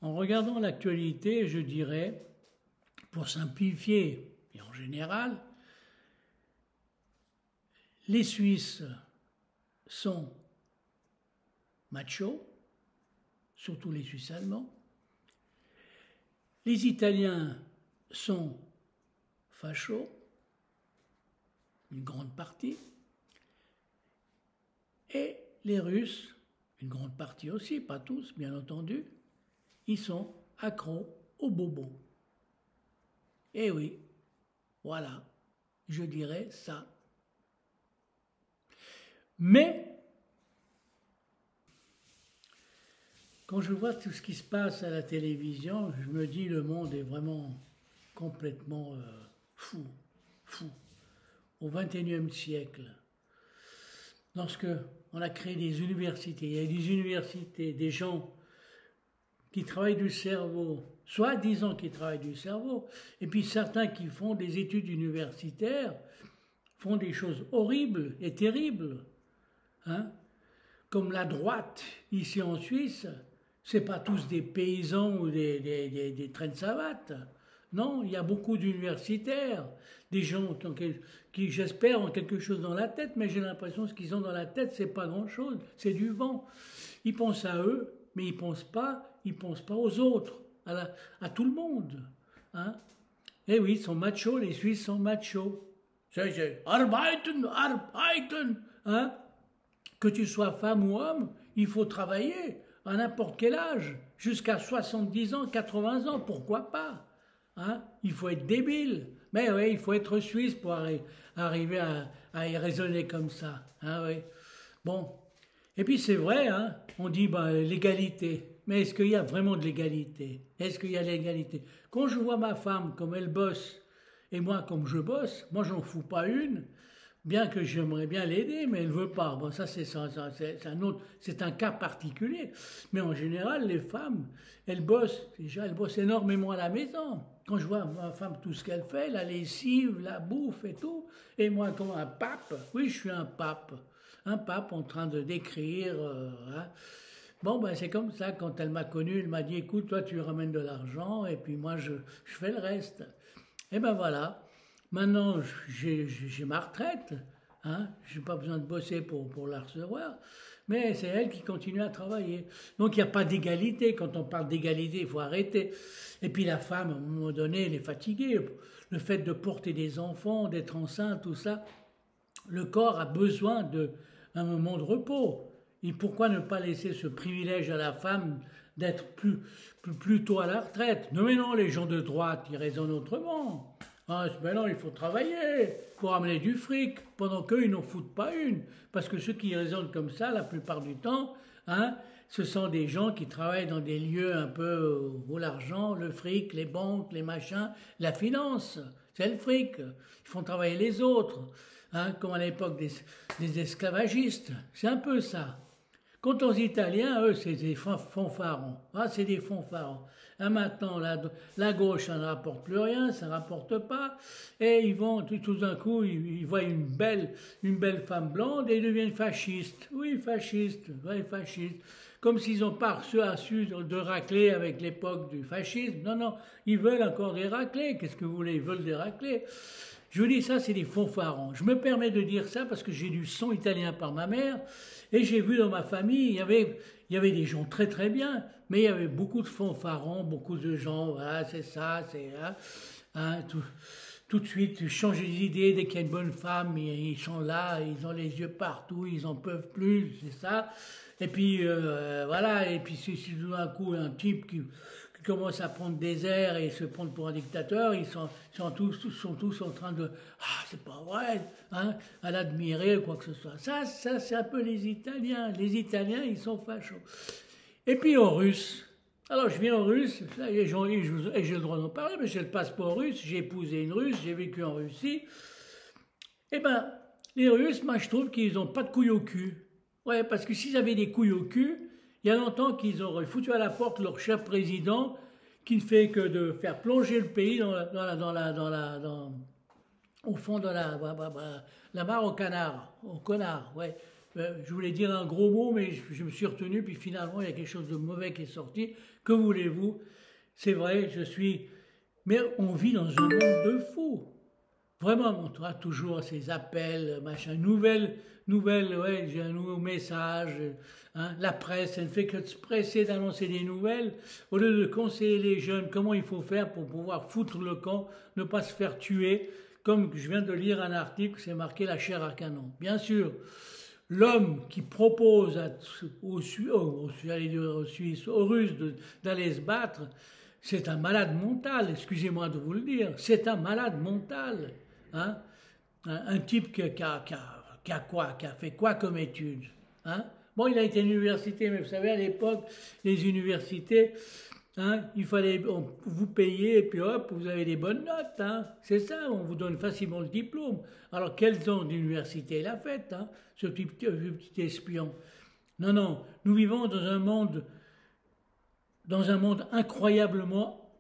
En regardant l'actualité, je dirais, pour simplifier, et en général, les Suisses sont machos, surtout les Suisses allemands. Les Italiens sont fachos, une grande partie. Et les Russes, une grande partie aussi, pas tous, bien entendu, ils sont accros aux bobos. Eh oui, voilà, je dirais ça. Mais, quand je vois tout ce qui se passe à la télévision, je me dis le monde est vraiment complètement fou. Au XXIe siècle, lorsqu'on a créé des universités, il y a des universités, des gens qui travaillent du cerveau, soi-disant qui travaillent du cerveau, et puis certains qui font des études universitaires font des choses horribles et terribles. Hein? Comme la droite, ici en Suisse, c'est pas tous des paysans ou des trains de savate. Non, il y a beaucoup d'universitaires, des gens qui j'espère, ont quelque chose dans la tête, mais j'ai l'impression que ce qu'ils ont dans la tête, c'est pas grand-chose, c'est du vent. Ils pensent à eux, mais ils pensent pas aux autres, à tout le monde. Hein? Eh oui, ils sont machos, les Suisses sont machos. C'est arbeiten, arbeiten. Hein? Que tu sois femme ou homme, il faut travailler à n'importe quel âge, jusqu'à 70 ans, 80 ans, pourquoi pas? Hein? Il faut être débile. Mais oui, il faut être suisse pour arriver à y raisonner comme ça. Hein, oui. Bon. Et puis c'est vrai, hein, on dit l'égalité. Mais est-ce qu'il y a vraiment de l'égalité? Est-ce qu'il y a de l'égalité? Quand je vois ma femme comme elle bosse et moi comme je bosse, moi j'en fous pas une, bien que j'aimerais bien l'aider, mais elle ne veut pas. Bon, ça c'est un cas particulier. Mais en général, les femmes, elles bossent énormément à la maison. Quand je vois ma femme tout ce qu'elle fait, la lessive, la bouffe et tout, et moi comme un pape, oui je suis un pape en train de d'écrire. Hein. Bon, ben c'est comme ça, quand elle m'a connu, elle m'a dit, écoute, toi tu ramènes de l'argent, et puis moi je fais le reste. Et ben voilà, maintenant j'ai ma retraite, hein, je n'ai pas besoin de bosser pour la recevoir, mais c'est elle qui continue à travailler. Donc il n'y a pas d'égalité, quand on parle d'égalité, il faut arrêter. Et puis la femme, à un moment donné, elle est fatiguée. Le fait de porter des enfants, d'être enceinte, tout ça, le corps a besoin d'un moment de repos. Et pourquoi ne pas laisser ce privilège à la femme d'être plus tôt à la retraite? Non mais non, les gens de droite, ils raisonnent autrement. Ah, ben non, il faut travailler pour amener du fric, pendant qu'eux, ils n'en foutent pas une. Parce que ceux qui raisonnent comme ça, la plupart du temps, hein, ce sont des gens qui travaillent dans des lieux un peu où l'argent, le fric, les banques, les machins, la finance, c'est le fric. Ils font travailler les autres, hein, comme à l'époque des esclavagistes. C'est un peu ça. Quant aux Italiens, eux, c'est des fanfarons. Ah, c'est des fanfarons. Ah, maintenant, la gauche, ça ne rapporte plus rien, ça ne rapporte pas. Et ils vont, tout d'un coup, ils voient une belle femme blonde et ils deviennent fascistes. Oui, fascistes, ouais, fascistes. Comme s'ils n'ont pas reçu de raclés avec l'époque du fascisme. Non, non, ils veulent encore des raclés. Qu'est-ce que vous voulez? Ils veulent des raclés. Je vous dis ça, c'est des fanfarons. Je me permets de dire ça parce que j'ai du sang italien par ma mère et j'ai vu dans ma famille, il y avait des gens très très bien, mais il y avait beaucoup de fanfarons, beaucoup de gens, voilà, c'est ça, c'est hein, tout de suite changer d'idée dès qu'il y a une bonne femme, ils sont là, ils ont les yeux partout, ils en peuvent plus, c'est ça. Et puis voilà, et puis si tout d'un coup un type qui commence à prendre des airs et se prendre pour un dictateur, ils sont tous en train de ah c'est pas vrai, hein, à l'admirer ou quoi que ce soit. Ça c'est un peu les Italiens. Les Italiens ils sont fachos. Et puis aux Russes. Alors je viens aux Russes, et j'ai le droit d'en parler, mais j'ai le passeport russe, j'ai épousé une Russe, j'ai vécu en Russie. Eh ben les Russes, moi je trouve qu'ils n'ont pas de couilles au cul. Ouais, parce que s'ils avaient des couilles au cul, il y a longtemps qu'ils auraient foutu à la porte leur cher président qui ne fait que de faire plonger le pays au fond de la mare au canard, ouais. Je voulais dire un gros mot, mais je me suis retenu, puis finalement, il y a quelque chose de mauvais qui est sorti. Que voulez-vous? C'est vrai, je suis... Mais on vit dans un monde de fous. Vraiment, on aura toujours ces appels, machin, nouvelles, ouais, j'ai un nouveau message. Hein, la presse, elle ne fait que se presser d'annoncer des nouvelles, au lieu de conseiller les jeunes comment il faut faire pour pouvoir foutre le camp, ne pas se faire tuer. Comme je viens de lire un article, c'est marqué la chair à canon. Bien sûr, l'homme qui propose aux Suisses, aux Russes d'aller se battre, c'est un malade mental, excusez-moi de vous le dire, c'est un malade mental. Hein, un type qui a fait quoi comme études, hein? Bon, il a été à l'université, mais vous savez, à l'époque, les universités, hein, il fallait vous payer et puis hop, vous avez des bonnes notes. Hein, c'est ça, on vous donne facilement le diplôme. Alors, quel genre d'université il a fait, hein, ce petit espion? Non, non, nous vivons dans un monde incroyablement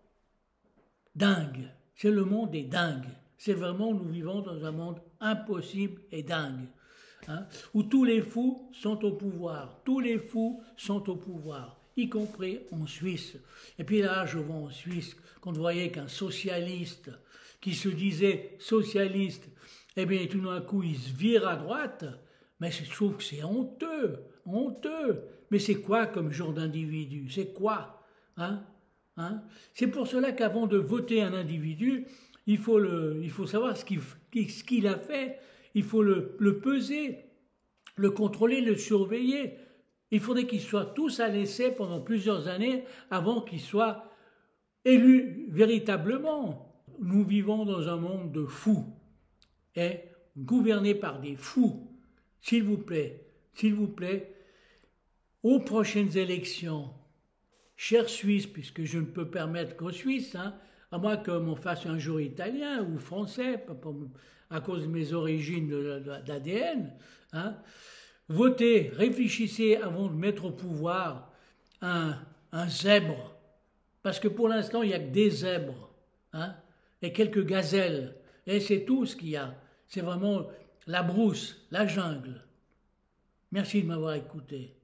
dingue. C'est le monde des dingues. C'est vraiment, nous vivons dans un monde impossible et dingue, hein, où tous les fous sont au pouvoir. Tous les fous sont au pouvoir, y compris en Suisse. Et puis là, je vois en Suisse, quand vous voyez qu'un socialiste qui se disait socialiste, eh bien, tout d'un coup, il se vire à droite. Mais je trouve que c'est honteux, honteux. Mais c'est quoi comme genre d'individu? C'est quoi, hein? C'est pour cela qu'avant de voter un individu, il faut savoir ce qu'il a fait, il faut le peser, le contrôler, le surveiller. Il faudrait qu'ils soient tous à l'essai pendant plusieurs années avant qu'ils soient élus véritablement. Nous vivons dans un monde de fous et gouverné par des fous. S'il vous plaît, aux prochaines élections, chers Suisses, puisque je ne peux permettre qu'aux Suisses, hein, à moins qu'on fasse un jour italien ou français, à cause de mes origines d'ADN, hein, votez, réfléchissez avant de mettre au pouvoir un zèbre, parce que pour l'instant, il n'y a que des zèbres, hein, et quelques gazelles, et c'est tout ce qu'il y a. C'est vraiment la brousse, la jungle. Merci de m'avoir écouté.